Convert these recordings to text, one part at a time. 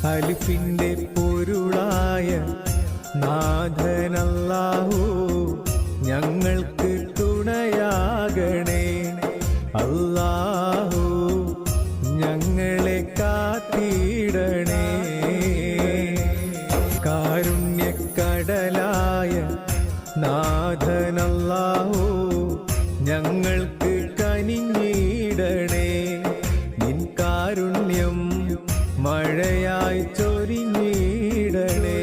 അലിഫിന്റെ പൊരുളായ നാഥനല്ലാഹു ഞങ്ങൾക്ക് തുണയാകണേ. അല്ലാഹു ഞങ്ങളെ കാത്തിടണേ. കാരുണ്യക്കടലായ നാഥനല്ലാഹു ഞങ്ങൾക്ക് കനിഞ്ഞിടണേ. നിൻ കാരുണ്യം മഴയായി ചൊരിഞ്ഞിടണേ.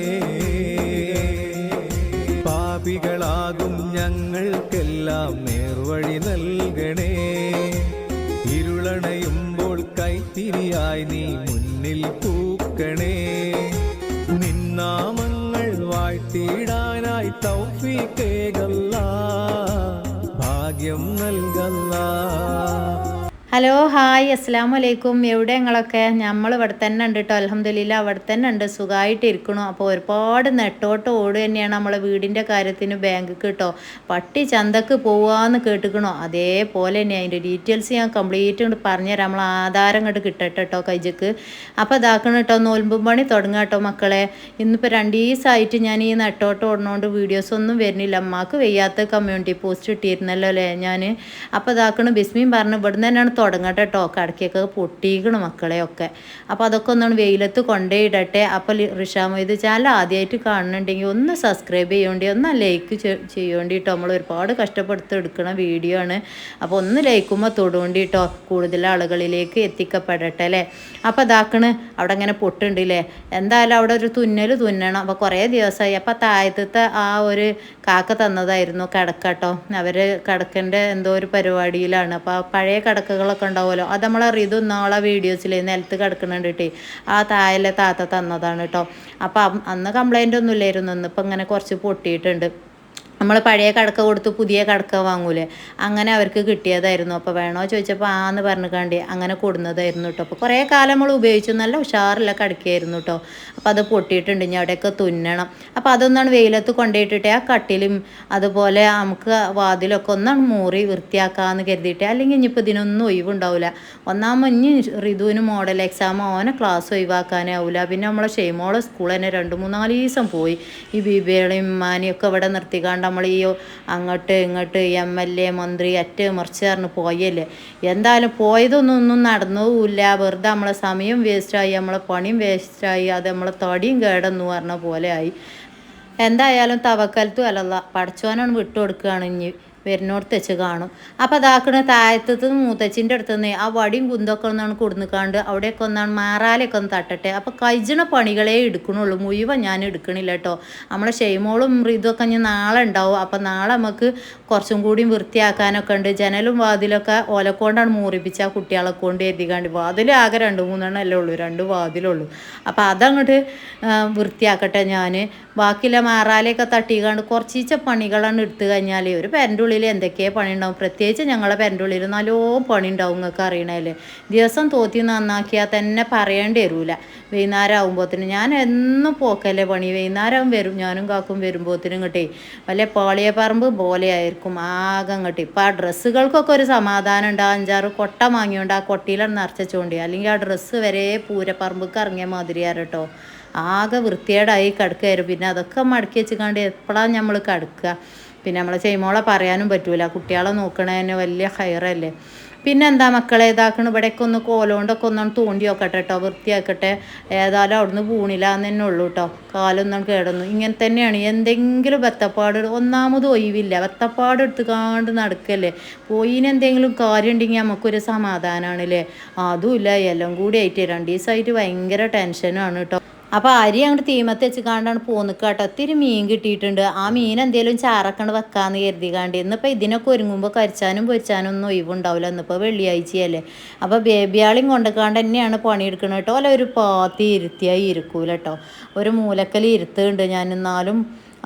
പാപികളാകും ഞങ്ങൾക്കെല്ലാം നേർവഴി നൽകണേ. ഇരുളണയുമ്പോൾ കൈത്തിരിയായി നീ മുന്നിൽ പൂക്കണേ. നിന്നാമങ്ങൾ വാഴ്ത്തിയിടാനായി തൗഫീഖേകല്ലാ, ഭാഗ്യം നൽകല്ലാ. ഹലോ ഹായ് അസ്സലാമു അലൈക്കും. എവിടെ ഞങ്ങളൊക്കെ? നമ്മൾ ഇവിടെ തന്നെ ഉണ്ട് കേട്ടോ. അൽഹംദുലില്ലാ അവിടെ തന്നെ ഉണ്ട്, സുഖമായിട്ട് ഇരിക്കണു. അപ്പോൾ ഒരുപാട് നെട്ടോട്ട് ഓട് തന്നെയാണ് നമ്മളെ വീടിൻ്റെ കാര്യത്തിന് ബാങ്കിക്ക് കേട്ടോ. പട്ടി ചന്തക്ക് പോവാന്ന് കേട്ടിക്കണോ, അതേപോലെ തന്നെ അതിൻ്റെ ഡീറ്റെയിൽസ് ഞാൻ കംപ്ലീറ്റ് കൊണ്ട് പറഞ്ഞുതരാം. നമ്മൾ ആധാരം ഇങ്ങോട്ട് കിട്ടട്ടെ കേട്ടോ കൈജക്ക്. അപ്പോൾ ഇതാക്കണം കേട്ടോ, നോൽമ്പും പണി തുടങ്ങാം കേട്ടോ മക്കളെ. ഇന്നിപ്പോൾ 2 ദിവസമായിട്ട് ഞാൻ ഈ നെട്ടോട്ട് ഓടുന്നതുകൊണ്ട് വീഡിയോസൊന്നും വരുന്നില്ല. അമ്മക്ക് വയ്യാത്ത കമ്മ്യൂണിറ്റി പോസ്റ്റ് ഇട്ടിരുന്നല്ലോ അല്ലേ ഞാൻ. അപ്പോൾ ഇതാക്കണം ബിസ്മിയും പറഞ്ഞ് ഇവിടുന്ന് തന്നെയാണ് തുടങ്ങട്ടെ കേട്ടോ. കടക്കൊക്കെ പൊട്ടിക്കണം മക്കളെയൊക്കെ. അപ്പോൾ അതൊക്കെ ഒന്നാണ് വെയിലത്ത് കൊണ്ടുപോയിടട്ടെ. അപ്പോൾ റിഷാമൊയ്ത് ചാനൽ ആദ്യമായിട്ട് കാണുന്നുണ്ടെങ്കിൽ ഒന്ന് സബ്സ്ക്രൈബ് ചെയ്യേണ്ടി, ഒന്ന് ലൈക്ക് ചെയ്യേണ്ടി കേട്ടോ. നമ്മൾ ഒരുപാട് കഷ്ടപ്പെടുത്തെടുക്കണ വീഡിയോ ആണ്. അപ്പോൾ ഒന്ന് ലൈക്കുമ്പോൾ തൊടുവേണ്ടി കേട്ടോ, കൂടുതൽ ആളുകളിലേക്ക് എത്തിക്കപ്പെടട്ടെ അല്ലേ. അപ്പോൾ ഇതാക്കണ് അവിടെ ഇങ്ങനെ പൊട്ടുണ്ടല്ലേ. എന്തായാലും അവിടെ ഒരു തുന്നണം. അപ്പോൾ കുറേ ദിവസമായി. അപ്പോൾ താഴത്തെ ആ ഒരു കാക്ക തന്നതായിരുന്നു കിടക്കട്ടോ. അവർ കിടക്കൻ്റെ എന്തോ ഒരു പരിപാടിയിലാണ്. അപ്പോൾ പഴയ കിടക്കകളൊക്കെ ഉണ്ടാവുമല്ലോ, അത് നമ്മളറിയതും നാളെ വീഡിയോസിൽ നിലത്ത് കിടക്കുന്നുണ്ടിട്ട് ആ താഴെ താത്ത തന്നതാണ് കേട്ടോ. അപ്പം അന്ന് കംപ്ലൈൻ്റ് ഒന്നും ഇല്ലായിരുന്നു. ഇന്നിപ്പോൾ ഇങ്ങനെ കുറച്ച് പൊട്ടിയിട്ടുണ്ട്. നമ്മൾ പഴയ കടക്ക കൊടുത്ത് പുതിയ കടക്ക വാങ്ങൂലേ, അങ്ങനെ അവർക്ക് കിട്ടിയതായിരുന്നു. അപ്പോൾ വേണോ ചോദിച്ചപ്പോൾ ആന്ന് പറഞ്ഞിക്കാണ്ടി അങ്ങനെ കൊടുന്നതായിരുന്നു കേട്ടോ. അപ്പോൾ കുറേ കാലം നമ്മൾ ഉപയോഗിച്ചു, നല്ല ഉഷാറില്ല കടക്കായിരുന്നു കേട്ടോ. അപ്പോൾ അത് പൊട്ടിയിട്ടുണ്ട്, ഇനി അവിടെയൊക്കെ തുന്നണം. അപ്പോൾ അതൊന്നാണ് വെയിലത്ത് കൊണ്ടുപോയിട്ടിട്ട് ആ കട്ടിലും അതുപോലെ നമുക്ക് വാതിലൊക്കെ ഒന്നാണ് മൂറി വൃത്തിയാക്കാമെന്ന് കരുതിയിട്ട്. അല്ലെങ്കിൽ ഇനിയിപ്പോൾ ഇതിനൊന്നും ഒഴിവുണ്ടാവില്ല. ഒന്നാമത് ഇനി ഋതുവിന് മോഡൽ എക്സാം, ഓനെ ക്ലാസ് ഒഴിവാക്കാനേ ആവില്ല. പിന്നെ നമ്മളെ ഷെയ്മോളെ സ്കൂൾ തന്നെ 2-3-4 ദിവസം പോയി. ഈ ബീബികളെയും ഉമ്മാനെയൊക്കെ ഇവിടെ നിർത്തിക്കാണ്ട് നമ്മൾ ഈ അങ്ങോട്ട് ഇങ്ങോട്ട് MLA മന്ത്രി മറിച്ച് പറഞ്ഞ് പോയല്ലേ. എന്തായാലും പോയതൊന്നും നടന്നുമില്ല. വെറുതെ നമ്മളെ സമയം വേസ്റ്റായി, നമ്മളെ പണിയും വേസ്റ്റായി, അത് നമ്മളെ തടിയും കേടെന്ന് പറഞ്ഞ പോലെ ആയി. എന്തായാലും തവക്കലത്തു അലല്ലാ, പടച്ചോനാണ് വിട്ടുകൊടുക്കുകയാണ്. ഇനി വരുന്നോടത്ത് വെച്ച് കാണും. അപ്പോൾ അതാക്കണ താഴത്ത് മൂത്തച്ഛൻ്റെ അടുത്ത് നിന്ന് ആ വടിയും കുന്തൊക്കെ ഒന്നാണ് കൊടുന്നിക്കാണ്ട് അവിടെയൊക്കെ ഒന്നാണ് മാറാലൊക്കെ ഒന്ന് തട്ടട്ടെ. അപ്പോൾ കഴിച്ചണ പണികളെ എടുക്കണുള്ളൂ, മുഴുവൻ ഞാൻ എടുക്കണില്ല കേട്ടോ. നമ്മളെ ഷെയ്മോളും ഇതൊക്കെ ഞാൻ നാളെ ഉണ്ടാവും. അപ്പോൾ നാളെ നമുക്ക് കുറച്ചും കൂടിയും വൃത്തിയാക്കാനൊക്കെ ഉണ്ട്. ജനലും വാതിലൊക്കെ ഓലക്കൊണ്ടാണ് മൂറിപ്പിച്ച് ആ കുട്ടികളെ കൊണ്ട് എഴുതിക്കാണ്ട്. വാതിൽ ആകെ 2-3 അല്ലേ ഉള്ളൂ, 2 വാതിലുള്ളൂ. അപ്പോൾ അതങ്ങോട്ട് വൃത്തിയാക്കട്ടെ ഞാൻ. ബാക്കിയുള്ള മാറാലയൊക്കെ തട്ടിക്കാണ്ട് കുറച്ചീച്ച പണികളാണ് എടുത്തു കഴിഞ്ഞാൽ ഒരു പേരൻ്റെ ഉള്ളിൽ എന്തൊക്കെയാണ് പണി ഉണ്ടാവും. പ്രത്യേകിച്ച് ഞങ്ങളെ പേരൻ്റെ ഉള്ളിൽ നല്ലോണം പണി ഉണ്ടാവും, നിങ്ങൾക്ക് അറിയണല്ലേ. ദിവസം തോത്തി നന്നാക്കിയാൽ തന്നെ പറയേണ്ടി വരില്ല. വൈകുന്നേരം ആകുമ്പോഴത്തേനും ഞാൻ എന്നും പോക്കല്ലേ പണി. വൈകുന്നേരം വരും, ഞാനും കാക്കും വരുമ്പോഴത്തേനും ഇങ്ങോട്ടേ വല്ല പാളിയപ്പറമ്പ് പോലെ ആയിരിക്കും ആകെ ഇങ്ങോട്ട്. ഇപ്പം ആ ഡ്രസ്സുകൾക്കൊക്കെ ഒരു സമാധാനം ഉണ്ട്. 5-6 കൊട്ട വാങ്ങിയോണ്ട് ആ കൊട്ടിയിലാണ് നിറച്ചുകൊണ്ട്, അല്ലെങ്കിൽ ആ ഡ്രസ്സ് വരെ പൂരപ്പറമ്പക്ക് ഇറങ്ങിയ മാതിരിയാണ് കേട്ടോ. ആകെ വൃത്തികേടായി കിടക്കുകയായിരുന്നു. പിന്നെ അതൊക്കെ മടക്കി വെച്ചിക്കാണ്ട് എപ്പോഴാണ് നമ്മൾ കിടക്കുക. പിന്നെ നമ്മളെ ചെയ്യുമ്പോളെ പറയാനും പറ്റൂല, കുട്ടികളെ നോക്കണതിന് വലിയ ഹയറല്ലേ. പിന്നെ എന്താ മക്കളെ ഇതാക്കണം, ഇവിടെയൊക്കെ ഒന്ന് കോലോണ്ടൊക്കെ ഒന്നാണ് തോണ്ടി വെക്കട്ടെ കേട്ടോ, വൃത്തിയാക്കട്ടെ. ഏതായാലും അവിടുന്ന് പൂണില്ലാന്ന് തന്നെ ഉള്ളൂ കേട്ടോ. കാലൊന്നും കേടുന്നു. ഇങ്ങനെ തന്നെയാണ് എന്തെങ്കിലും വെത്തപ്പാട്, ഒന്നാമത് ഒഴിവില്ല, വെത്തപ്പാട് എടുത്ത് കാണ്ട് നടക്കല്ലേ. പോയിനെന്തെങ്കിലും കാര്യം ഉണ്ടെങ്കിൽ നമുക്കൊരു സമാധാനമാണല്ലേ. അതുമില്ല, എല്ലാം കൂടി ആയിട്ട് 2 ദിവസമായിട്ട് ഭയങ്കര ടെൻഷനാണ് കേട്ടോ. അപ്പോൾ അരി അങ്ങോട്ട് തീമത്ത് വെച്ച് കാണ്ടാണ് പോന്നിക്കുക കേട്ടോ. ഒത്തിരി മീൻ കിട്ടിയിട്ടുണ്ട്. ആ മീൻ എന്തെങ്കിലും ചാറക്കണ്ട് വെക്കാമെന്ന് കരുതിക്കാണ്ട്. ഇന്നിപ്പോൾ ഇതിനൊക്കെ ഒരുങ്ങുമ്പോൾ കരിച്ചാനും പൊരിച്ചാനും ഒന്നും ഒഴിവുണ്ടാവില്ല. ഇന്നിപ്പോൾ വെള്ളിയാഴ്ചയല്ലേ. അപ്പോൾ ബേബിയാളെയും കൊണ്ടുക്കാണ്ട് തന്നെയാണ് പണിയെടുക്കുന്നത് കേട്ടോ. അല്ല ഒരു പാത്തി ഇരുത്തിയായി ഇരിക്കൂല കേട്ടോ. ഒരു മൂലക്കൽ ഇരുത്തുന്നുണ്ട് ഞാൻ, എന്നാലും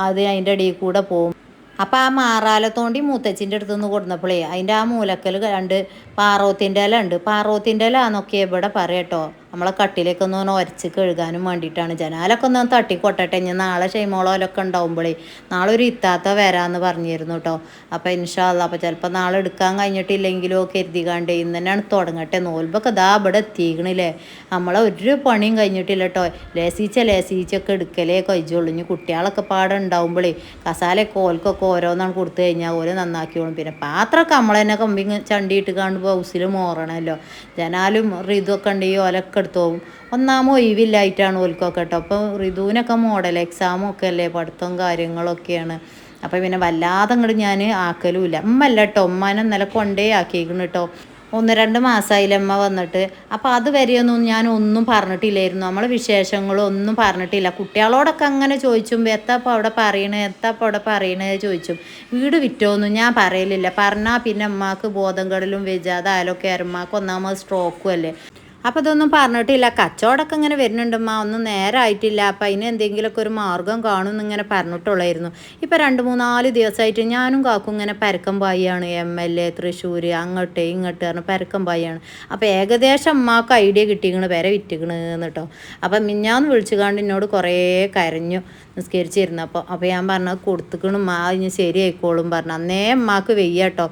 അത് അതിൻ്റെ ഇടയിൽ കൂടെ പോകും. അപ്പോൾ ആ മാറാലത്തോണ്ടി മൂത്തച്ഛൻ്റെ അടുത്ത് നിന്ന് കൊടുന്നപ്പോഴേ അതിൻ്റെ ആ മൂലക്കൽ 2 പാറോത്തിൻ്റെ ഇല ഉണ്ട്. പാറോത്തിൻ്റെ ഇല എന്നൊക്കെ ഇവിടെ പറയാം കേട്ടോ. നമ്മളെ കട്ടിലേക്ക് ഒന്ന് ഉരച്ച് കഴുകാനും വേണ്ടിയിട്ടാണ്. ജനാലൊക്കെ ഒന്ന് തട്ടിക്കൊട്ടട്ടെ. ഇനി നാളെ ഷെയ്മോളോലൊക്കെ ഉണ്ടാവുമ്പോഴേ നാളെ ഒരു ഇത്താത്ത വരാമെന്ന് പറഞ്ഞിരുന്നു കേട്ടോ. അപ്പോൾ ഇൻഷാ അല്ലാ അപ്പോൾ ചിലപ്പോൾ നാളെ എടുക്കാൻ കഴിഞ്ഞിട്ടില്ലെങ്കിലോ കരുതികാണ്ട് ഇന്ന് തന്നെയാണ് തുടങ്ങട്ടെ. നോൽമ്പൊക്കെ ഇതാ ഇവിടെ എത്തിക്കണില്ലേ. നമ്മളെ ഒരു പണിയും കഴിഞ്ഞിട്ടില്ല കേട്ടോ. ലേസീച്ചൊക്കെ എടുക്കലേ കഴിച്ചുള്ളൂ. ഇനി കുട്ടികളൊക്കെ പാടെ ഉണ്ടാവുമ്പോഴേ കസാലയൊക്കെ ഓൽക്കൊക്കെ ഓരോന്നാണ് കൊടുത്തു കഴിഞ്ഞാൽ ഓല് നന്നാക്കിയോളും. പിന്നെ പാത്രമൊക്കെ നമ്മൾ തന്നെ കമ്പി ചണ്ടിയിട്ട് കാണുമ്പോൾ ഹൗസിൽ മോറണമല്ലോ. ജനാലും റിതുവൊക്കെ ഉണ്ടെങ്കിൽ ഓലൊക്കെ എടുത്തു പോകും. ഒന്നാമോ ഒഴിവില്ലായിട്ടാണ് ഓൽക്കൊക്കെ കേട്ടോ. അപ്പോൾ റിതുവിനൊക്കെ മോഡൽ എക്സാമും ഒക്കെ അല്ലേ, പഠിത്തവും കാര്യങ്ങളൊക്കെയാണ്. അപ്പോൾ പിന്നെ വല്ലാതെ അങ്ങോട്ട് ഞാൻ ആക്കലുമില്ല. ഉമ്മല്ല കേട്ടോ, ഉമ്മാനെ ഇന്നലെ കൊണ്ടേ ആക്കിയിരിക്കുന്നു കേട്ടോ. 1-2 മാസമായില്ല അമ്മ വന്നിട്ട്. അപ്പോൾ അതുവരെയൊന്നും ഞാൻ ഒന്നും പറഞ്ഞിട്ടില്ലായിരുന്നു. നമ്മളെ വിശേഷങ്ങളും ഒന്നും പറഞ്ഞിട്ടില്ല. കുട്ടികളോടൊക്കെ അങ്ങനെ ചോദിച്ചും എത്താപ്പോൾ അവിടെ പറയണേ ചോദിച്ചും. വീട് വിറ്റോന്നും ഞാൻ പറയലില്ല. പറഞ്ഞാൽ പിന്നെ അമ്മക്ക് ബോധം കെടലും വെജാതായാലൊക്കെ അമ്മക്ക് ഒന്നാമത് സ്ട്രോക്കും അല്ലേ. അപ്പോൾ ഇതൊന്നും പറഞ്ഞിട്ടില്ല. കച്ചവടമൊക്കെ ഇങ്ങനെ വരുന്നുണ്ടമ്മ, ഒന്നും നേരമായിട്ടില്ല. അപ്പം അതിന് എന്തെങ്കിലുമൊക്കെ ഒരു മാർഗ്ഗം കാണുമെന്ന് ഇങ്ങനെ പറഞ്ഞിട്ടുള്ളായിരുന്നു. ഇപ്പോൾ 2-3-4 ദിവസമായിട്ട് ഞാനും കാക്കും ഇങ്ങനെ പരക്കം പായാണ്. MLA തൃശ്ശൂർ അങ്ങോട്ട് ഇങ്ങോട്ട് പറഞ്ഞ് പരക്കം പായാണ്. അപ്പോൾ ഏകദേശം അമ്മക്ക് ഐഡിയ കിട്ടിക്കണ്, വരെ വിറ്റിക്കണെന്ന് കേട്ടോ. അപ്പം മിഞ്ഞാന്ന് വിളിച്ചു കണ്ട് എന്നോട് കുറേ കരഞ്ഞു നിസ്കരിച്ചിരുന്നപ്പോൾ. അപ്പോൾ ഞാൻ പറഞ്ഞത് കൊടുത്തുക്കണം ഇനി ശരിയായിക്കോളും പറഞ്ഞു. അന്നേ അമ്മക്ക് വെയ്യ കേട്ടോ.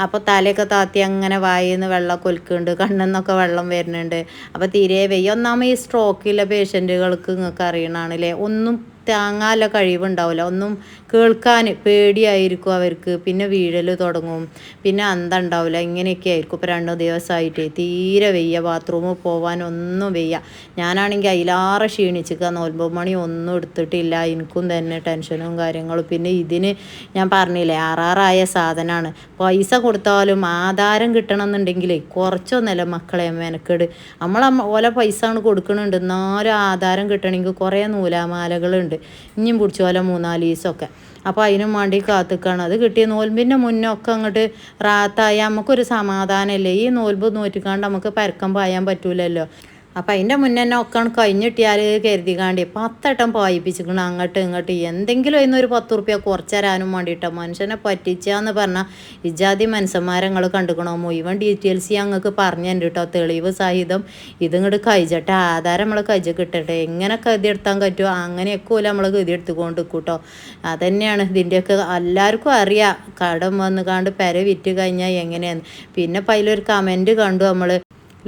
അപ്പോൾ തലയൊക്കെ താത്തി അങ്ങനെ വായിന്ന് വെള്ളമൊക്കെ ഒലിക്കുന്നുണ്ട്, കണ്ണിന്നൊക്കെ വെള്ളം വരുന്നുണ്ട്. അപ്പോൾ തീരെ വെയ്യ. ഒന്നാമത് ഈ സ്ട്രോക്കുള്ള പേഷ്യൻറ്റുകൾക്ക് നിങ്ങൾക്ക് അറിയണമാണല്ലേ, ഒന്നും താങ്ങാനുള്ള കഴിവുണ്ടാവില്ല, ഒന്നും കേൾക്കാൻ പേടിയായിരിക്കും അവർക്ക്. പിന്നെ വീഴൽ തുടങ്ങും, പിന്നെ അന്തം ഉണ്ടാവില്ല. ഇങ്ങനെയൊക്കെ ആയിരിക്കും. ഇപ്പോൾ 2 ദിവസമായിട്ട് തീരെ വെയ്യ, ബാത്റൂമിൽ പോകാനൊന്നും വെയ്യ. ഞാനാണെങ്കിൽ അതിലാറെ ക്ഷീണിച്ചിക്കുക. 9 മണി ഒന്നും എടുത്തിട്ടില്ല. എനിക്കും തന്നെ ടെൻഷനും കാര്യങ്ങളും. പിന്നെ ഇതിന് ഞാൻ പറഞ്ഞില്ലേ ആറാറായ സാധനമാണ്. പൈസ കൊടുത്താലും ആധാരം കിട്ടണമെന്നുണ്ടെങ്കിൽ കുറച്ചൊന്നല്ല മക്കളെ മെനക്കെട്. ഓല പൈസ ആണ് കൊടുക്കുന്നുണ്ട്, എന്നാലും ആധാരം കിട്ടണമെങ്കിൽ കുറേ നൂലാമാലകളുണ്ട്. ഇനിയും പിടിച്ചു പോലെ 3-4 ദിവസമൊക്കെ. അപ്പോൾ അതിനും വേണ്ടി കാത്തിക്കാണ്. അത് കിട്ടിയ നോൽമ്പിൻ്റെ മുന്നേ ഒക്കെ അങ്ങോട്ട് റാത്തായി നമുക്കൊരു സമാധാനമല്ലേ. ഈ നോൽമ്പ് നോറ്റിക്കാണ്ട് നമുക്ക് പരക്കം പായാൻ പറ്റൂലല്ലോ. അപ്പം അതിൻ്റെ മുന്നേ തന്നെ ഒക്കെ കഴിഞ്ഞിട്ടിയാൽ കരുതിക്കാണ്ട് 10 വട്ടം പായിപ്പിച്ചിക്കണം അങ്ങോട്ടും ഇങ്ങോട്ടും. എന്തെങ്കിലും അതിനൊരു 10 റുപ്യ കുറച്ച് തരാനും വേണ്ടിയിട്ടോ. മനുഷ്യനെ പറ്റിച്ചാന്ന് പറഞ്ഞാൽ ഇജാതി മനുഷ്യന്മാരങ്ങൾ കണ്ടുക്കണോ. മുഴുവൻ ഡീറ്റെയിൽസ് ഞങ്ങൾക്ക് പറഞ്ഞു തരും കേട്ടോ, തെളിവ് സഹിതം. ഇതിങ്ങോട്ട് കഴിച്ചട്ടെ, ആധാരം നമ്മൾ കഴിച്ച് കിട്ടട്ടെ. എങ്ങനെ കരുതി എടുത്താൻ പറ്റുമോ അങ്ങനെയൊക്കെ നമ്മൾ കരുതി എടുത്തുകൊണ്ട് കേട്ടോ. അതന്നെയാണ് ഇതിൻ്റെയൊക്കെ എല്ലാവർക്കും അറിയാം. കടം വന്ന് കാണ്ട് പെര വിറ്റ് കഴിഞ്ഞാൽ എങ്ങനെയാണ്. പിന്നെ ഇപ്പം അതിലൊരു കമൻറ്റ് കണ്ടു, നമ്മൾ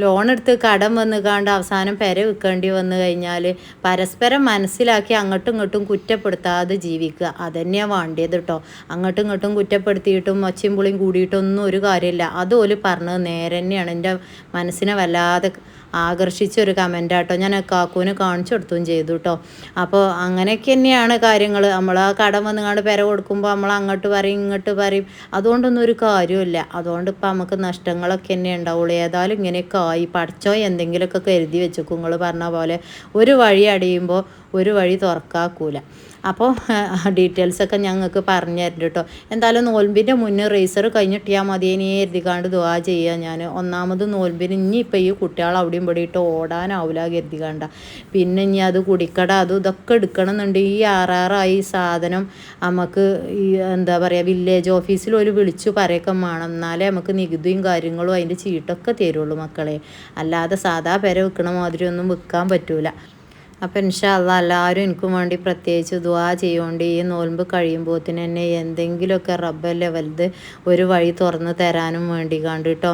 ലോൺ എടുത്ത് കടം വന്ന് കാണ്ട് അവസാനം പെര വിൽക്കേണ്ടി വന്നു കഴിഞ്ഞാൽ പരസ്പരം മനസ്സിലാക്കി അങ്ങോട്ടും ഇങ്ങോട്ടും കുറ്റപ്പെടുത്താതെ ജീവിക്കുക. അതന്നെയാണ് വേണ്ടിയത് കേട്ടോ. അങ്ങോട്ടും ഇങ്ങോട്ടും കുറ്റപ്പെടുത്തിയിട്ടും ഒച്ചയും പുളിയും കൂടിയിട്ടൊന്നും ഒരു കാര്യമില്ല. അതുപോലെ പറഞ്ഞത് നേരെ തന്നെയാണ്. എൻ്റെ മനസ്സിനെ വല്ലാതെ ആകർഷിച്ചൊരു കമൻറ്റാട്ടോ. ഞാൻ കാക്കൂന് കാണിച്ചു കൊടുത്തും ചെയ്തു കേട്ടോ. അപ്പോൾ അങ്ങനെയൊക്കെ തന്നെയാണ് കാര്യങ്ങൾ. നമ്മൾ ആ കടം വന്നുകൊണ്ട് പെര കൊടുക്കുമ്പോൾ നമ്മൾ അങ്ങോട്ട് പറയും ഇങ്ങോട്ട് പറയും. അതുകൊണ്ടൊന്നും ഒരു കാര്യമില്ല. അതുകൊണ്ട് ഇപ്പം നമുക്ക് നഷ്ടങ്ങളൊക്കെ തന്നെ ഉണ്ടാവുള്ളൂ. ഏതായാലും ഇങ്ങനെയൊക്കെ ആയി. പഠിച്ചോ എന്തെങ്കിലുമൊക്കെ കരുതി വെച്ചേക്കും. നിങ്ങൾ പറഞ്ഞ പോലെ ഒരു വഴി അടയുമ്പോൾ ഒരു വഴി തുറക്കാക്കൂല. അപ്പോൾ ഡീറ്റെയിൽസൊക്കെ ഞങ്ങൾക്ക് പറഞ്ഞു തരുന്നുണ്ട് കേട്ടോ. എന്തായാലും നോൽമ്പിൻ്റെ മുന്നേ റേസർ കഴിഞ്ഞിട്ടിയാൽ മതി ഇനി കരുതിക്കാണ്ട് ദുആ ചെയ്യുക. ഞാൻ ഒന്നാമത് നോൽമ്പിന് ഇനിയിപ്പോൾ ഈ കുട്ടികൾ അവിടെയും ഇവിടെ ഇട്ട് ഓടാനാവില്ല കരുതിക്കാണ്ട. പിന്നെ ഇനി അത് കുടിക്കട അതും ഇതൊക്കെ എടുക്കണമെന്നുണ്ട്. ഈ ആറാറായി സാധനം നമുക്ക് ഈ എന്താ പറയുക വില്ലേജ് ഓഫീസിൽ ഒരു വിളിച്ചു പറയൊക്കെ വേണം. എന്നാലേ നമുക്ക് നികുതിയും കാര്യങ്ങളും അതിൻ്റെ ചീട്ടൊക്കെ തരുള്ളൂ മക്കളെ. അല്ലാതെ സാധാ പെര വിൽക്കണ മാതിരി ഒന്നും വിൽക്കാൻ പറ്റൂല. അപ്പോൾ ഇൻഷാ അല്ലാ എല്ലാവരും എനിക്കും വേണ്ടി പ്രത്യേകിച്ച് ദുആ ചെയ്യുകൊണ്ട് ഈ നോൽമ്പ് കഴിയുമ്പോഴത്തേന് തന്നെ എന്തെങ്കിലുമൊക്കെ റബ്ബല്ലേ വലുത് ഒരു വഴി തുറന്ന് തരാനും വേണ്ടി കണ്ട് കേട്ടോ.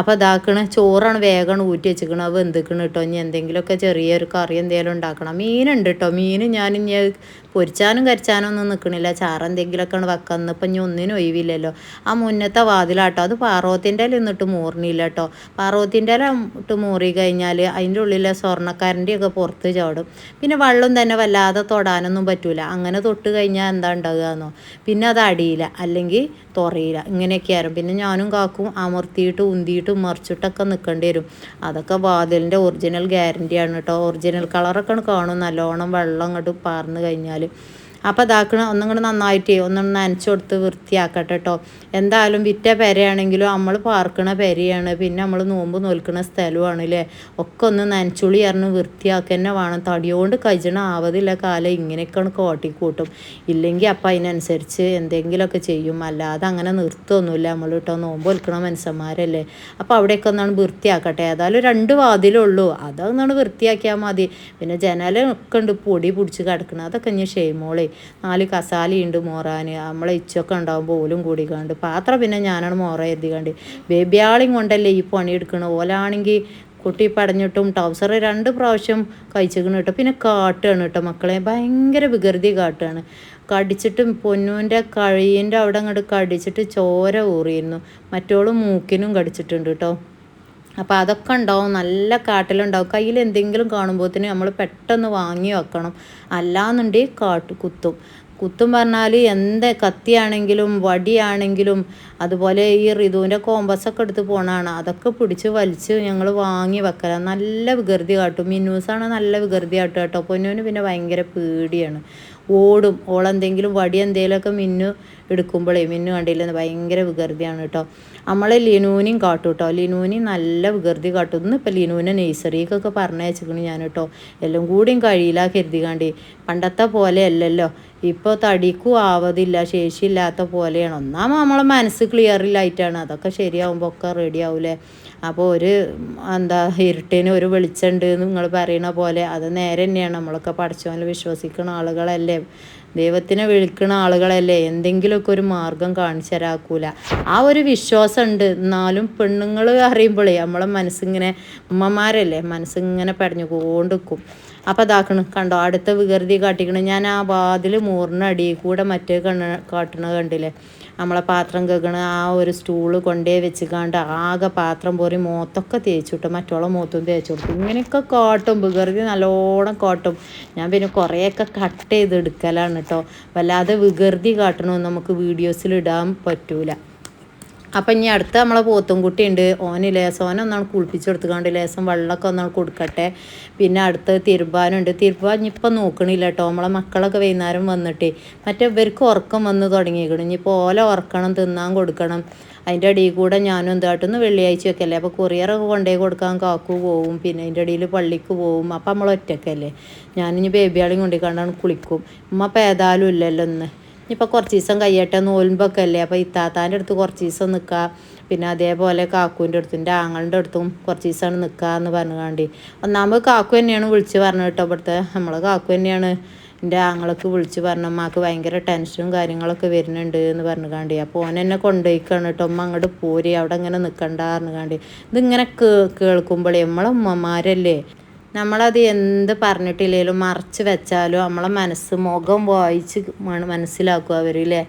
അപ്പോൾ ഇതാക്കണ ചോറാണ് വേഗം ഊറ്റി വെച്ചിക്കണം. അത് വെന്തിക്കണം കേട്ടോ. ഇനി എന്തെങ്കിലുമൊക്കെ ചെറിയൊരു കറി എന്തെങ്കിലും ഉണ്ടാക്കണം. മീനുണ്ട് കേട്ടോ. മീൻ ഞാൻ ഇനി പൊരിച്ചാനും കരിച്ചാനും ഒന്നും നിൽക്കണില്ല. ചാറെന്തെങ്കിലുമൊക്കെയാണ് വെക്കുന്നത്. ഇപ്പം ഇനി ഒന്നിനും ഒഴിവില്ലല്ലോ. ആ മുന്നത്തെ വാതിലാട്ടോ, അത് പാറവത്തിൻ്റെ ഇല ഇന്നിട്ട് മൂർണില്ല കേട്ടോ. പാറവത്തിൻ്റെ ഇല ഇട്ട് മൂറി കഴിഞ്ഞാൽ അതിൻ്റെ ഉള്ളിലെ സ്വർണ്ണക്കാരൻ്റെയൊക്കെ പുറത്ത് ചാടും. പിന്നെ വെള്ളം തന്നെ വല്ലാതെ തൊടാനൊന്നും പറ്റൂല. അങ്ങനെ തൊട്ട് കഴിഞ്ഞാൽ എന്താ ഉണ്ടാകുകയെന്നോ, പിന്നെ അത് അടിയില്ല അല്ലെങ്കിൽ തുറയില്ല. ഇങ്ങനെയൊക്കെയായിരുന്നു. പിന്നെ ഞാനും കാക്കും അമർത്തിയിട്ട് ഉന്തിയിട്ടും മറിച്ചിട്ടൊക്കെ നിൽക്കേണ്ടി വരും. അതൊക്കെ വാതിലിൻ്റെ ഒറിജിനൽ ഗ്യാരൻറ്റിയാണ് കേട്ടോ. ഒറിജിനൽ കളറൊക്കെ കാണും നല്ലോണം വെള്ളം അങ്ങോട്ട് പാർന്ന് കഴിഞ്ഞാൽ. അപ്പോൾ ഇതാക്കണം ഒന്നും കൂടെ നന്നായിട്ട് ഒന്നും നനച്ചു കൊടുത്ത് വൃത്തിയാക്കട്ടെ കേട്ടോ. എന്തായാലും വിറ്റ പെരയാണെങ്കിലും നമ്മൾ പാർക്കണ പെരയാണ്, പിന്നെ നമ്മൾ നോമ്പ് നോൽക്കുന്ന സ്ഥലമാണ് അല്ലേ. ഒക്കെ ഒന്ന് നനച്ചുളി അറിഞ്ഞ് വൃത്തിയാക്കുക തന്നെ വേണം. തടിയോണ്ട് കഴിച്ചണ ആവതില്ല കാലം ഇങ്ങനെയൊക്കെയാണ് കോട്ടിക്കൂട്ടും. ഇല്ലെങ്കിൽ അപ്പം അതിനനുസരിച്ച് എന്തെങ്കിലുമൊക്കെ ചെയ്യും, അല്ലാതെ അങ്ങനെ നിർത്തുമൊന്നുമില്ല നമ്മൾ കേട്ടോ. നോമ്പ് നോൽക്കണ മനുഷ്യന്മാരല്ലേ. അപ്പോൾ അവിടെയൊക്കെ ഒന്നാണ് വൃത്തിയാക്കട്ടെ. ഏതായാലും 2 വാതിലുള്ളൂ, അതൊന്നാണ് വൃത്തിയാക്കിയാൽ മതി. പിന്നെ ജനലൊക്കെ ഉണ്ട് പൊടി പിടിച്ച് കിടക്കണം, അതൊക്കെ ഇനി ഷെയ്മോളെ. 4 കസാലയുണ്ട് മോറാൻ, നമ്മളെ ഇച്ചൊക്കെ ഉണ്ടാകുമ്പോൾ ഓലും കൂടിക്കാണ്ട്. പാത്രം പിന്നെ ഞാനാണ് മോറ എഴുതിക്കാണ്ട്. ബേബിയാളെയും കൊണ്ടല്ലേ ഈ പണിയെടുക്കണം. ഓലാണെങ്കിൽ കുട്ടി പടഞ്ഞിട്ടും ടൗസർ 2 പ്രാവശ്യം കഴിച്ചിരിക്കണം കേട്ടോ. പിന്നെ കാട്ടുകയാണ് കേട്ടോ മക്കളെ, ഭയങ്കര വികൃതി കാട്ടുകയാണ്. കടിച്ചിട്ടും പൊന്നൂൻ്റെ കഴിയിൻ്റെ അവിടെ അങ്ങോട്ട് കടിച്ചിട്ട് ചോര ഊറിയിരുന്നു. മറ്റോളും മൂക്കിനും കടിച്ചിട്ടുണ്ട് കേട്ടോ. അപ്പോൾ അതൊക്കെ ഉണ്ടാവും, നല്ല കാട്ടിലുണ്ടാവും. കയ്യിൽ എന്തെങ്കിലും കാണുമ്പോഴത്തേന് നമ്മൾ പെട്ടെന്ന് വാങ്ങി വെക്കണം, അല്ലാന്നുണ്ടെങ്കിൽ കുത്തും പറഞ്ഞാൽ കത്തിയാണെങ്കിലും വടിയാണെങ്കിലും അതുപോലെ ഈ ഋതുവിൻ്റെ കോമ്പസൊക്കെ എടുത്ത് പോകണതാണ്, അതൊക്കെ പിടിച്ച് വലിച്ച് ഞങ്ങൾ വാങ്ങി വെക്കല. നല്ല വികൃതി കാട്ടും. മിന്നൂസാണ് നല്ല വികൃതി കാട്ടുക കേട്ടോ. പൊന്നൂന് പിന്നെ ഭയങ്കര പേടിയാണ്, ഓടും. ഓളെന്തെങ്കിലും വടി എന്തെങ്കിലുമൊക്കെ മിന്നു മിന്നു കണ്ടില്ലെന്ന് ഭയങ്കര വികൃതിയാണ് കേട്ടോ. നമ്മൾ ലിനൂനെയും കാട്ടും കേട്ടോ. ലിനൂനി നല്ല വികൃതി കാട്ടും. ഇന്നിപ്പോൾ ലിനൂനെ നേഴ്സറിക്കൊക്കെ പറഞ്ഞയച്ചിരിക്കണു ഞാൻ കേട്ടോ. എല്ലാം കൂടിയും കഴിയില്ല കരുതികാണ്ടി. പണ്ടത്തെ പോലെ അല്ലല്ലോ, ഇപ്പോൾ തടിക്കും ആവതില്ല, ശേഷിയില്ലാത്ത പോലെയാണ്. ഒന്നാമത് നമ്മളെ മനസ്സ് ക്ലിയറിലായിട്ടാണ്. അതൊക്കെ ശരിയാവുമ്പോൾ ഒക്കെ റെഡി ആവൂലേ. അപ്പോൾ ഇരുട്ടിന് ഒരു വെളിച്ചമുണ്ട് എന്ന് നിങ്ങൾ പറയണ പോലെ അത് നേരെ തന്നെയാണ്. നമ്മളൊക്കെ പടച്ചവനിൽ വിശ്വസിക്കുന്ന ആളുകളല്ലേ, ദൈവത്തിനെ വിളിക്കുന്ന ആളുകളല്ലേ, എന്തെങ്കിലുമൊക്കെ ഒരു മാർഗം കാണിച്ചു തരാക്കൂല. ആ ഒരു വിശ്വാസം ഉണ്ട്. എന്നാലും പെണ്ണുങ്ങൾ അറിയുമ്പോഴേ നമ്മളെ മനസ്സിങ്ങനെ, ഉമ്മമാരല്ലേ, മനസ്സിങ്ങനെ പടഞ്ഞു കൊണ്ടിരിക്കും. അപ്പോൾ കണ്ടോ അടുത്ത വികൃതി കാട്ടിക്കണം. ഞാൻ ആ വാതിൽ മൂറിനടിയിൽ കൂടെ മറ്റേ കാട്ടണ കണ്ടില്ലേ, നമ്മളെ പാത്രം കേൾക്കണ ആ ഒരു സ്റ്റൂള് കൊണ്ടേ വെച്ചിക്കാണ്ട് ആകെ പാത്രം പോറി മോത്തൊക്കെ തേച്ചിട്ട് മറ്റുള്ള മോത്തും തേച്ചു കൊടുത്തു. ഇങ്ങനെയൊക്കെ കാട്ടും, വികൃതി നല്ലോണം കാട്ടും. ഞാൻ പിന്നെ കുറേയൊക്കെ കട്ട് ചെയ്തെടുക്കലാണ് കേട്ടോ. വല്ലാതെ വികൃതി കാട്ടണമെന്ന് നമുക്ക് വീഡിയോസിൽ ഇടാൻ പറ്റൂല. അപ്പം ഇനി അടുത്ത നമ്മളെ പോത്തുംകുട്ടി ഉണ്ട്, ഓനൊന്നാണ് കുളിപ്പിച്ച് കൊടുത്തുകൊണ്ട് ലേസം വെള്ളമൊക്കെ ഒന്നാണ് കൊടുക്കട്ടെ. പിന്നെ അടുത്ത് തിരുമ്പാനുണ്ട്. തിരുമ്പാൻ ഇനിയിപ്പോൾ നോക്കണില്ല കേട്ടോ. നമ്മളെ മക്കളൊക്കെ വൈകുന്നേരം വന്നിട്ട് ഇവർക്ക് ഉറക്കം വന്ന് തുടങ്ങിയിരിക്കണം. ഇനിയിപ്പോൾ ഓല ഉറക്കണം, തിന്നാൻ കൊടുക്കണം. അതിൻ്റെ ഇടയിൽ കൂടെ ഞാനും എന്തായിട്ടൊന്ന് വെള്ളിയാഴ്ചയൊക്കെ അല്ലേ, അപ്പോൾ കൊറിയറൊക്കെ കൊണ്ടുപോയി കൊടുക്കാൻ കാക്കു പോവും. പിന്നെ അതിൻ്റെ ഇടയിൽ പള്ളിക്ക് പോവും. അപ്പം നമ്മൾ ഒറ്റക്കല്ലേ, ഞാനിനി ബേബിയാളെയും കൊണ്ടിക്കാണ്ടാണ് കുളിക്കും. ഉമ്മ അപ്പോൾ ഏതായാലും ഇല്ലല്ലോ ഇന്ന്. ഇനിയിപ്പോൾ കുറച്ച് ദിവസം കഴിയട്ടെ, നോൽമ്പൊക്കെ അല്ലേ. അപ്പോൾ ഇത്താത്താൻ്റെ അടുത്ത് കുറച്ച് ദിവസം നിൽക്കുക. പിന്നെ അതേപോലെ കാക്കുവിൻ്റെ അടുത്തും എൻ്റെ ആങ്ങളുടെ അടുത്തും കുറച്ച് ദിവസമാണ് നിൽക്കുക എന്ന് പറഞ്ഞുകാണ്ടി. ഒന്നാമത് കാക്കു തന്നെയാണ് വിളിച്ച് പറഞ്ഞത് കേട്ടോ. ഇവിടുത്തെ നമ്മളെ കാക്കു തന്നെയാണ് എൻ്റെ ആങ്ങളൊക്കെ വിളിച്ച് പറഞ്ഞു, അമ്മക്ക് ഭയങ്കര ടെൻഷനും കാര്യങ്ങളൊക്കെ വരുന്നുണ്ട് എന്ന് പറഞ്ഞുകാണ്ടി. അപ്പോൾ ഓൻ എന്നെ കൊണ്ടുപോയിക്കാണ് കേട്ടോ. അമ്മ അങ്ങോട്ട് പോരി, അവിടെ ഇങ്ങനെ നിൽക്കണ്ട പറഞ്ഞുകാണ്ടി. ഇതിങ്ങനെ കേൾക്കുമ്പോഴേ നമ്മളെ ഉമ്മമാരല്ലേ, നമ്മളത് എന്ത് പറഞ്ഞിട്ടില്ലെങ്കിലും മറച്ച് വെച്ചാലും നമ്മളെ മുഖം വായിച്ച് മനസ്സിലാക്കും അവരില്ലേ.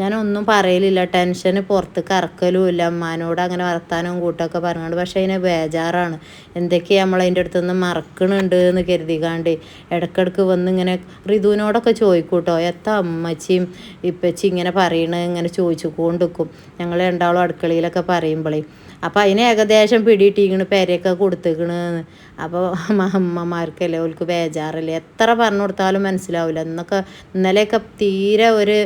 ഞാനൊന്നും പറയലില്ല, ടെൻഷന് പുറത്തേക്ക് ഇറക്കലും ഇല്ല. അമ്മാനോട് അങ്ങനെ വർത്താനവും കൂട്ടൊക്കെ പറഞ്ഞുകൊണ്ട്. പക്ഷേ അതിനെ ബേജാറാണ്, എന്തൊക്കെയാണ് നമ്മളതിൻ്റെ അടുത്തുനിന്ന് മറക്കണുണ്ട് എന്ന് കരുതിക്കാണ്ട്. ഇടയ്ക്കിടയ്ക്ക് വന്ന് ഇങ്ങനെ ഋതുവിനോടൊക്കെ ചോദിക്കൂട്ടോ, എത്ര അമ്മച്ചിയും ഇപ്പച്ചി ഇങ്ങനെ പറയണത് ഇങ്ങനെ ചോദിച്ചു കൊണ്ടിരിക്കും ഞങ്ങൾ രണ്ടാളും അടുക്കളയിലൊക്കെ പറയുമ്പോഴേ. അപ്പോൾ അതിന് ഏകദേശം പിടിയിട്ടിരിക്കണ്, പെരയൊക്കെ കൊടുത്തേക്കണ്. അപ്പോൾ അമ്മമാർക്കല്ലേ ഓൾക്ക് ബേജാറല്ലേ, എത്ര പറഞ്ഞു കൊടുത്താലും മനസ്സിലാവില്ല. ഇന്നലെയൊക്കെ തീരെ ഒരു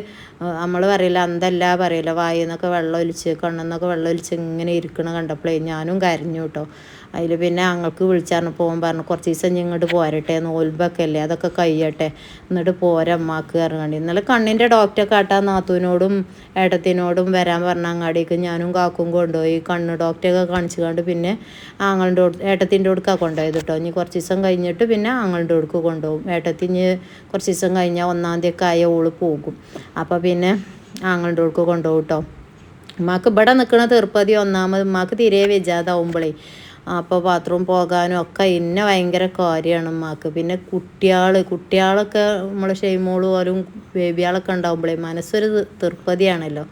നമ്മൾ പറയില്ല അന്തല്ല പറയില്ല, വായിന്നൊക്കെ വെള്ളം ഒലിച്ച് കണ്ണെന്നൊക്കെ വെള്ളം ഒലിച്ച് ഇങ്ങനെ ഇരിക്കണ കണ്ടപ്പോഴേ ഞാനും കരഞ്ഞു കേട്ടോ. അതിൽ പിന്നെ ഞങ്ങൾക്ക് വിളിച്ചായിരുന്നു പോകാൻ പറഞ്ഞു, കുറച്ച് ദിവസം ഇങ്ങോട്ട് പോരട്ടെ, നോൽമ്പൊക്കെ അല്ലേ, അതൊക്കെ കഴിയട്ടെ, എന്നിട്ട് പോരമ്മാക്ക് പറഞ്ഞാണ്ട്. ഇന്നലെ കണ്ണിൻ്റെ ഡോക്ടറെ കാട്ടാൻ നാത്തൂനോടും ഏട്ടത്തിനോടും വരാൻ പറഞ്ഞ അങ്ങാടിക്ക് ഞാനും കാക്കും കൊണ്ടുപോയി. കണ്ണ് ഡോക്ടറെയൊക്കെ കാണിച്ചു കൊണ്ട് പിന്നെ ആങ്ങളുടെ ഏട്ടത്തിൻ്റെ അടുക്കാണ് കൊണ്ടുപോയത് കേട്ടോ. ഇനി കുറച്ച് ദിവസം കഴിഞ്ഞിട്ട് പിന്നെ ആങ്ങളുടെ അടുക്ക് കൊണ്ടുപോകും. ഏട്ടത്തിന് കുറച്ച് ദിവസം കഴിഞ്ഞാൽ 1-ാം തീയതി ആയ ഓള് പോകും. അപ്പോൾ പിന്നെ ആങ്ങളുടെ അടുക്ക് കൊണ്ടുപോകും കേട്ടോ. ഉമ്മാക്ക് ഇവിടെ നിൽക്കണ തീർപ്പതി ഒന്നാമത് ഉമ്മാക്ക് തീരെ വെജാതാവുമ്പോഴേ, അപ്പോൾ ബാത്റൂം പോകാനും ഒക്കെ ഇന്നെ ഭയങ്കര കാര്യമാണ് ഉമ്മാക്ക്. പിന്നെ കുട്ടികളൊക്കെ നമ്മൾ ഷെയ്മോള് പോലും ബേബിയാളൊക്കെ ഉണ്ടാവുമ്പോഴേ മനസ്സൊരു തീർപ്പതിയാണല്ലോ.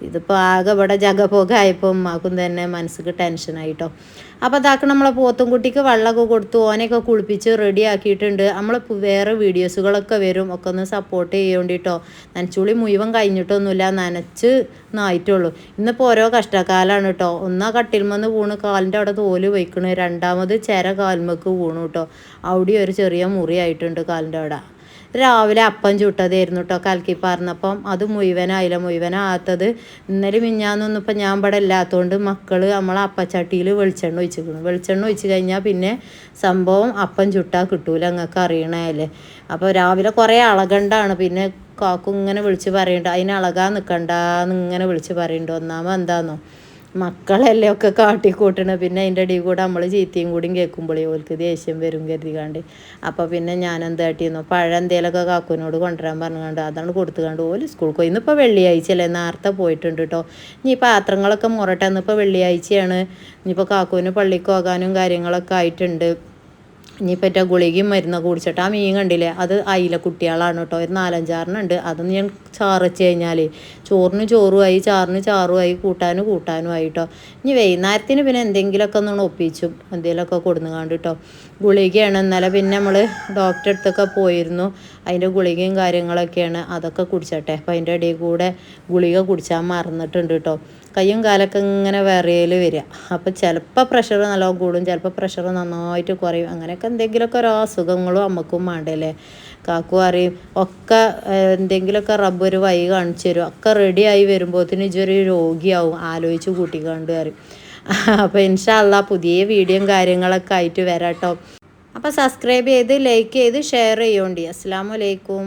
ഇതിപ്പോൾ ആകെ ഇവിടെ ജഗപോകായപ്പോൾ ഉമ്മാക്കും തന്നെ മനസ്സിക്ക് ടെൻഷനായിട്ടോ. അപ്പോൾ നമ്മളെ പോത്തുംകുട്ടിക്ക് വെള്ളമൊക്കെ കൊടുത്തു, ഓനെയൊക്കെ കുളിപ്പിച്ച് റെഡി ആക്കിയിട്ടുണ്ട്. നമ്മൾ വേറെ വീഡിയോസുകളൊക്കെ വരും, ഒക്കെ ഒന്ന് സപ്പോർട്ട് ചെയ്യേണ്ടിട്ടോ. നനച്ചുളി മുഴുവൻ കഴിഞ്ഞിട്ടൊന്നുമില്ല, നനച്ച് ആയിട്ടുള്ളൂ. ഇന്നിപ്പോൾ ഓരോ കഷ്ടകാലമാണ് കേട്ടോ. ഒന്നാ കട്ടിൽമെന്ന് വീണ് കാലിൻ്റെ അവിടെ തോല് വയ്ക്കണ്, രണ്ടാമത് കാൽമക്ക് വീണു കേട്ടോ. അവിടെ ഒരു ചെറിയ മുറി ആയിട്ടുണ്ട് കാലിൻ്റെ അവിടെ. രാവിലെ അപ്പം ചുട്ടതായിരുന്നു കേട്ടോ കലക്കി പറഞ്ഞപ്പം അത് മുഴുവനാകാത്തത് ഇന്നലെ മിഞ്ഞാന്നൊന്നും ഇപ്പം ഞാൻ ഇവിടെ ഇല്ലാത്തതുകൊണ്ട് മക്കൾ നമ്മളെ അപ്പച്ചട്ടിയിൽ വെളിച്ചെണ്ണ ഒഴിച്ച് കഴിഞ്ഞാൽ പിന്നെ സംഭവം അപ്പം ചുട്ടാൽ കിട്ടൂല നിങ്ങൾക്ക് അറിയണല്ലേ. അപ്പോൾ രാവിലെ കുറേ അളകണ്ടാണ്. പിന്നെ കാക്കും ഇങ്ങനെ വിളിച്ച് പറയുന്നുണ്ട് അതിന് അളകാൻ നിൽക്കണ്ടെന്ന് ഇങ്ങനെ വിളിച്ച് പറയുന്നുണ്ട്. ഒന്നാമത് എന്താണെന്നോ മക്കളല്ലേ ഒക്കെ കാട്ടിക്കൂട്ടണം. പിന്നെ അതിൻ്റെ ഇടയിൽ കൂടെ നമ്മൾ ചീത്തയും കൂടിയും കേൾക്കുമ്പോഴേ ഓൾക്ക് ദേഷ്യം വരും കരുതിക്കാണ്ട്. അപ്പോൾ പിന്നെ ഞാൻ എന്താ കാട്ടിയിരുന്നു പഴം എന്തേലൊക്കെ കാക്കുവിനോട് കൊണ്ടുവരാൻ പറഞ്ഞുകൊണ്ട് അതാണ് കൊടുത്തുകൊണ്ട് ഓല് സ്കൂൾക്ക് പോയി. ഇന്നിപ്പോൾ വെള്ളിയാഴ്ചയല്ലേ നേരത്തെ പോയിട്ടുണ്ട് കേട്ടോ. ഇനി പാത്രങ്ങളൊക്കെ മുറട്ടെ. ഇന്നിപ്പോൾ വെള്ളിയാഴ്ചയാണ്. ഇനിയിപ്പോൾ കാക്കുവിന് പള്ളിക്ക് പോകാനും കാര്യങ്ങളൊക്കെ ആയിട്ടുണ്ട്. ഇനിയിപ്പോൾ ഗുളികയും മരുന്നൊക്കെ കുടിച്ചിട്ട് ആ മീൻ കണ്ടില്ലേ അത് അയില കുട്ടികളാണ് കേട്ടോ. ഒരു 4-5 അതൊന്നും ഞാൻ ചാറ് വെച്ച് കഴിഞ്ഞാൽ ചോറിന് ചോറുമായി ചാറിന് ചാറുമായി കൂട്ടാനുമായി കേട്ടോ. ഇനി വൈകുന്നേരത്തിന് പിന്നെ എന്തെങ്കിലുമൊക്കെ ഒന്ന് ഒപ്പിച്ചും എന്തെങ്കിലുമൊക്കെ കൊടുന്നുകാണ്ട് കേട്ടോ. ഗുളികയാണ് ഇന്നലെ പിന്നെ നമ്മൾ ഡോക്ടറെ അടുത്തൊക്കെ പോയിരുന്നു. അതിൻ്റെ ഗുളികയും കാര്യങ്ങളൊക്കെയാണ് അതൊക്കെ കുടിച്ചട്ടെ. അപ്പോൾ അതിൻ്റെ ഇടയിൽ കൂടെ ഗുളിക കുടിച്ചാൽ മറന്നിട്ടുണ്ട് കേട്ടോ. കയ്യും കാലൊക്കെ ഇങ്ങനെ വിറയൽ വരിക. അപ്പോൾ ചിലപ്പോൾ പ്രഷർ നല്ലോണം കൂടും, ചിലപ്പോൾ പ്രഷർ നന്നായിട്ട് കുറയും. അങ്ങനെയൊക്കെ എന്തെങ്കിലുമൊക്കെ ഓരോ അസുഖങ്ങളും അമ്മക്കും വേണ്ടല്ലേ. കാക്കു അറിയും ഒക്കെ എന്തെങ്കിലുമൊക്കെ റബ്ബ് ഒരു വഴി കാണിച്ചു തരും. ഒക്കെ റെഡിയായി വരുമ്പോഴത്തേന് ഇതൊരു രോഗിയാവും ആലോചിച്ച് കൂട്ടിക്കാണ്ട് അറിയും. അപ്പോൾ ഇൻഷാ അല്ലാ പുതിയ വീഡിയോയും കാര്യങ്ങളൊക്കെ ആയിട്ട് വരാം കേട്ടോ. അപ്പോൾ സബ്സ്ക്രൈബ് ചെയ്ത് ലൈക്ക് ചെയ്ത് ഷെയർ ചെയ്യോണ്ടി. അസ്സലാമു അലൈക്കും.